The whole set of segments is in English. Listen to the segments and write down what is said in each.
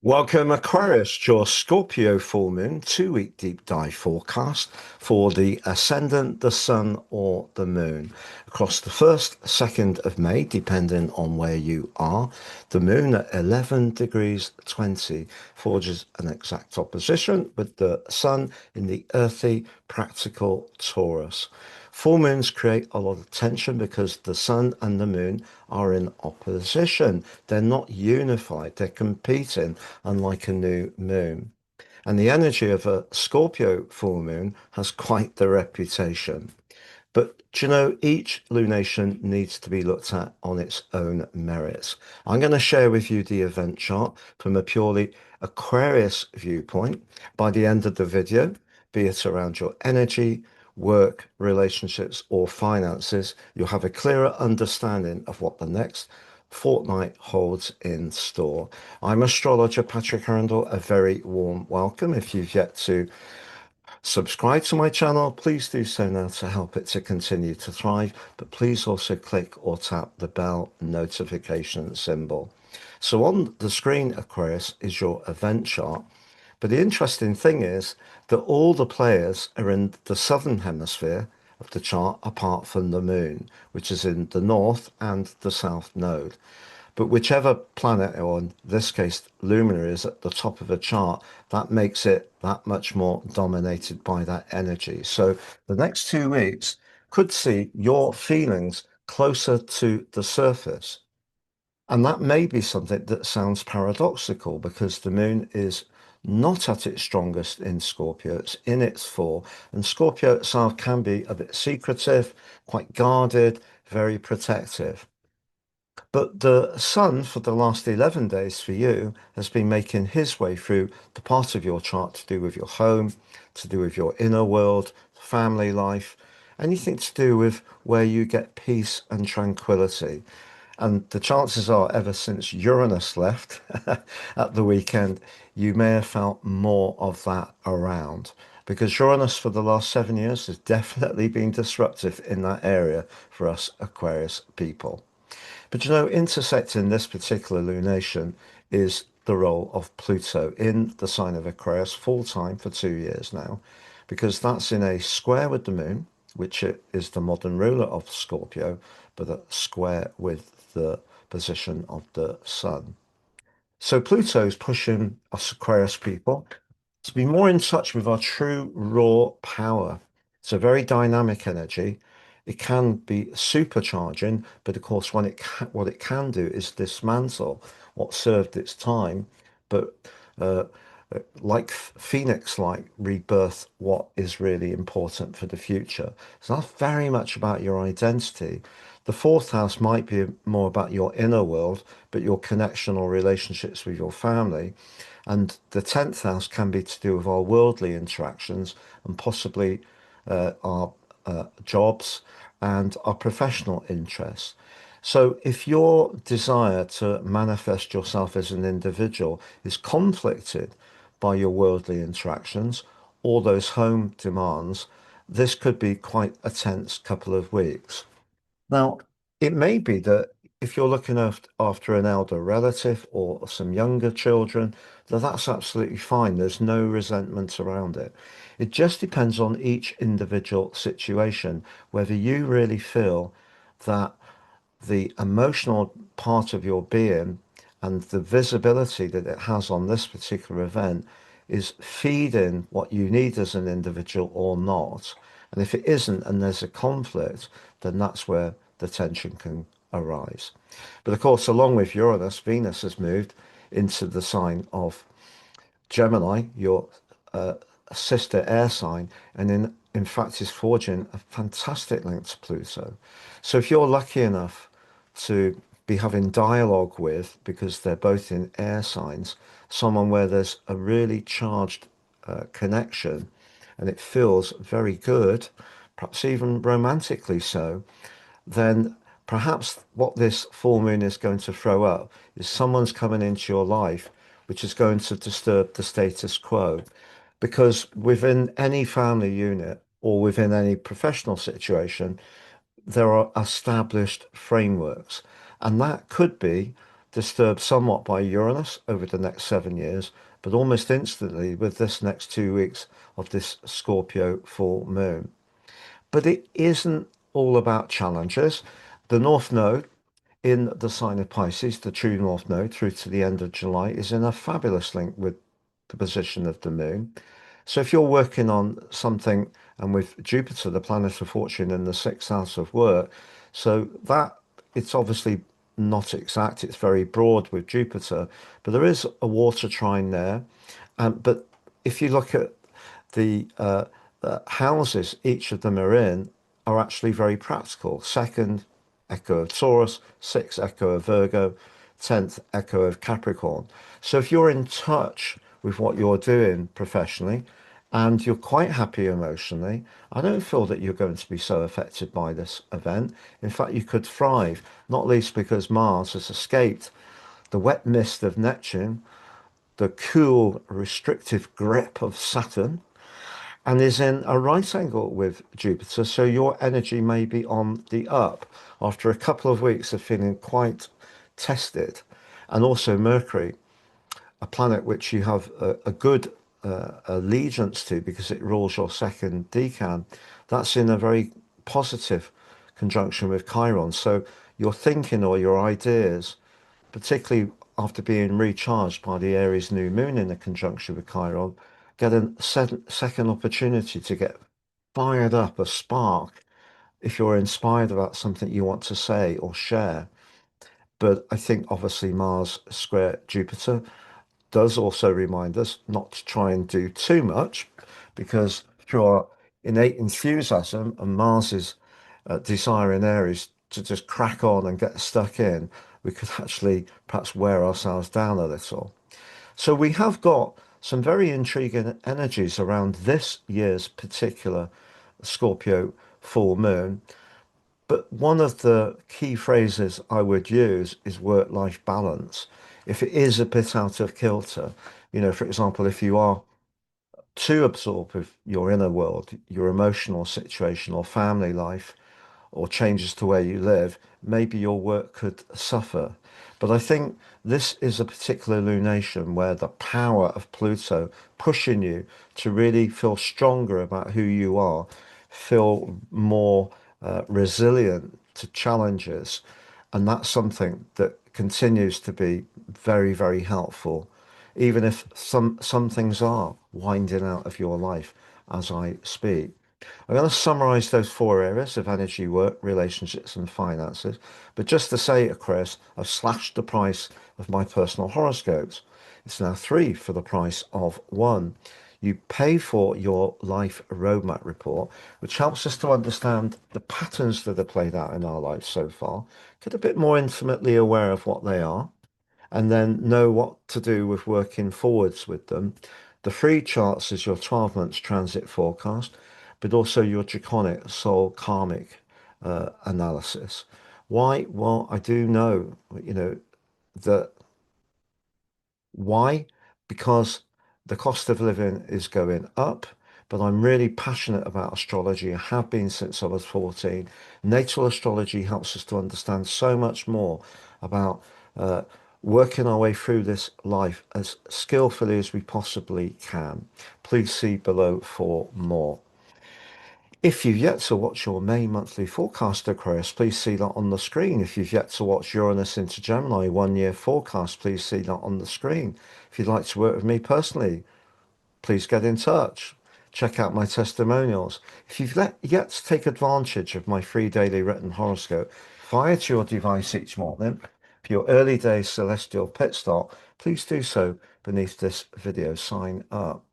Welcome, Aquarius, your Scorpio full moon 2 week deep dive forecast for the ascendant, the sun, or the moon. Across the 1st, 2nd of May, depending on where you are, the moon at 11 degrees 20 forges an exact opposition with the sun in the earthy, practical Taurus. Full moons create a lot of tension because the sun and the moon are in opposition. They're not unified, they're competing, unlike a new moon. And the energy of a Scorpio full moon has quite the reputation. But do you know, each lunation needs to be looked at on its own merits. I'm going to share with you the event chart from a purely Aquarius viewpoint by the end of the video, be it around your energy, work, relationships, or finances. You'll have a clearer understanding of what the next fortnight holds in store. I'm astrologer Patrick Arundel. A very warm welcome. If you've yet to subscribe to my channel, please do so now to help it to continue to thrive, but please also click or tap the bell notification symbol. So on the screen, Aquarius, is your event chart. But the interesting thing is that all the players are in the southern hemisphere of the chart apart from the moon, which is in the north and the south node. But whichever planet, or in this case, luminary, is at the top of a chart, that makes it that much more dominated by that energy. So the next 2 weeks could see your feelings closer to the surface. And that may be something that sounds paradoxical because the moon is not at its strongest in Scorpio, it's in its fall. And Scorpio itself can be a bit secretive, quite guarded, very protective. But the sun for the last 11 days for you has been making his way through the part of your chart to do with your home, to do with your inner world, family life, anything to do with where you get peace and tranquility. And the chances are, ever since Uranus left at the weekend, you may have felt more of that around. Because Uranus for the last 7 years has definitely been disruptive in that area for us Aquarius people. But you know, intersecting this particular lunation is the role of Pluto in the sign of Aquarius full time for 2 years now, because that's in a square with the moon, which is the modern ruler of Scorpio, but a square with the position of the sun. So Pluto's pushing us Aquarius people to be more in touch with our true raw power. It's a very dynamic energy. It can be supercharging, but of course, what it can do is dismantle what served its time, but uh, like Phoenix, like rebirth what is really important for the future. So that's very much about your identity. The fourth house might be more about your inner world, but your connection or relationships with your family. And the 10th house can be to do with our worldly interactions and possibly our jobs and our professional interests. So if your desire to manifest yourself as an individual is conflicted by your worldly interactions or those home demands, this could be quite a tense couple of weeks. Now, it may be that if you're looking after an elder relative or some younger children, that's absolutely fine. There's no resentment around it. It just depends on each individual situation, whether you really feel that the emotional part of your being and the visibility that it has on this particular event is feeding what you need as an individual or not. And if it isn't and there's a conflict, then that's where the tension can arise. But of course, along with Uranus, Venus has moved into the sign of Gemini, your uh, sister air sign, and in fact is forging a fantastic link to Pluto. So if you're lucky enough to be having dialogue with, because they're both in air signs, someone where there's a really charged connection and it feels very good, perhaps even romantically so, then perhaps what this full moon is going to throw up is someone's coming into your life which is going to disturb the status quo. Because within any family unit or within any professional situation, there are established frameworks. And that could be disturbed somewhat by Uranus over the next 7 years, but almost instantly with this next 2 weeks of this Scorpio full moon. But it isn't all about challenges. The North Node in the sign of Pisces, the true North Node, through to the end of July, is in a fabulous link with the position of the moon. So if you're working on something, and with Jupiter, the planet of fortune, in the sixth house of work, so that it's obviously not exact, it's very broad with Jupiter, but there is a water trine there. But if you look at the houses each of them are in, are actually very practical. Second, echo of Taurus, sixth, echo of Virgo, 10th, echo of Capricorn. So if you're in touch with what you're doing professionally and you're quite happy emotionally, I don't feel that you're going to be so affected by this event. In fact, you could thrive, not least because Mars has escaped the wet mist of Neptune, the cool, restrictive grip of Saturn, and is in a right angle with Jupiter. So your energy may be on the up after a couple of weeks of feeling quite tested. And also Mercury, a planet which you have a good allegiance to because it rules your second decan, that's in a very positive conjunction with Chiron. So your thinking or your ideas, particularly after being recharged by the Aries new moon in a conjunction with Chiron, get a second opportunity to get fired up, a spark, if you're inspired about something you want to say or share. But I think obviously Mars square Jupiter does also remind us not to try and do too much, because through our innate enthusiasm and Mars's desire in Aries to just crack on and get stuck in, we could actually perhaps wear ourselves down a little. So we have got some very intriguing energies around this year's particular Scorpio full moon. But one of the key phrases I would use is work-life balance. If it is a bit out of kilter, for example, if you are too absorbed with your inner world, your emotional situation or family life, or changes to where you live, maybe your work could suffer. But I think this is a particular lunation where the power of Pluto pushing you to really feel stronger about who you are, feel more resilient to challenges. And that's something that continues to be very, very helpful, even if some things are winding out of your life as I speak. I'm going to summarize those four areas of energy, work, relationships, and finances. But just to say it, Chris, I've slashed the price of my personal horoscopes. It's now three for the price of one. You pay for your life roadmap report, which helps us to understand the patterns that are played out in our lives so far, get a bit more intimately aware of what they are, and then know what to do with working forwards with them. The free charts is your 12 months transit forecast, but also your draconic soul karmic analysis. Why? Well, I do know, that why? Because the cost of living is going up, but I'm really passionate about astrology. I have been since I was 14. Natal astrology helps us to understand so much more about uh, working our way through this life as skillfully as we possibly can. Please see below for more. If you've yet to watch your May monthly forecast, Aquarius, please see that on the screen. If you've yet to watch Uranus into Gemini 1 year forecast, please see that on the screen. If you'd like to work with me personally, please get in touch. Check out my testimonials. If you've yet to take advantage of my free daily written horoscope, fire to your device each morning for your early day celestial pit stop, please do so beneath this video. Sign up.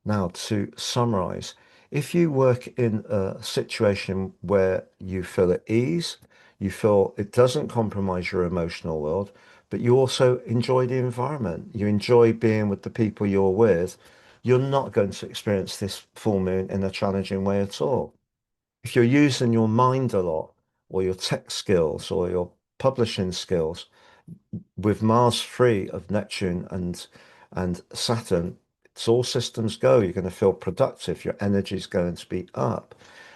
Now, to summarize, if you work in a situation where you feel at ease, you feel it doesn't compromise your emotional world, but you also enjoy the environment, you enjoy being with the people you're with, you're not going to experience this full moon in a challenging way at all. If you're using your mind a lot, or your tech skills, or your publishing skills, with Mars free of Neptune and Saturn, it's all systems go. You're going to feel productive. Your energy is going to be up.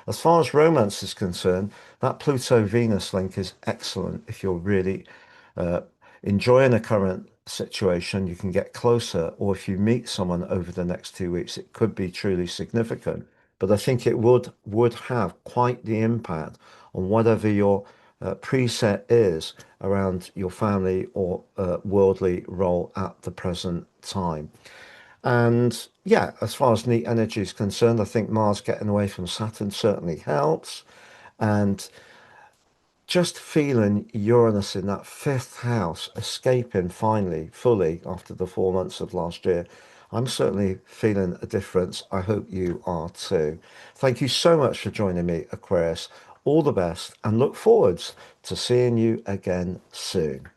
As far as romance is concerned, that Pluto-Venus link is excellent if you're really uh, enjoying the current situation, you can get closer, or if you meet someone over the next 2 weeks, it could be truly significant. But I think it would have quite the impact on whatever your preset is around your family or worldly role at the present time. And yeah, as far as neat energy is concerned, I think Mars getting away from Saturn certainly helps. And just feeling Uranus in that fifth house, escaping finally, fully after the 4 months of last year, I'm certainly feeling a difference. I hope you are too. Thank you so much for joining me, Aquarius. All the best and look forwards to seeing you again soon.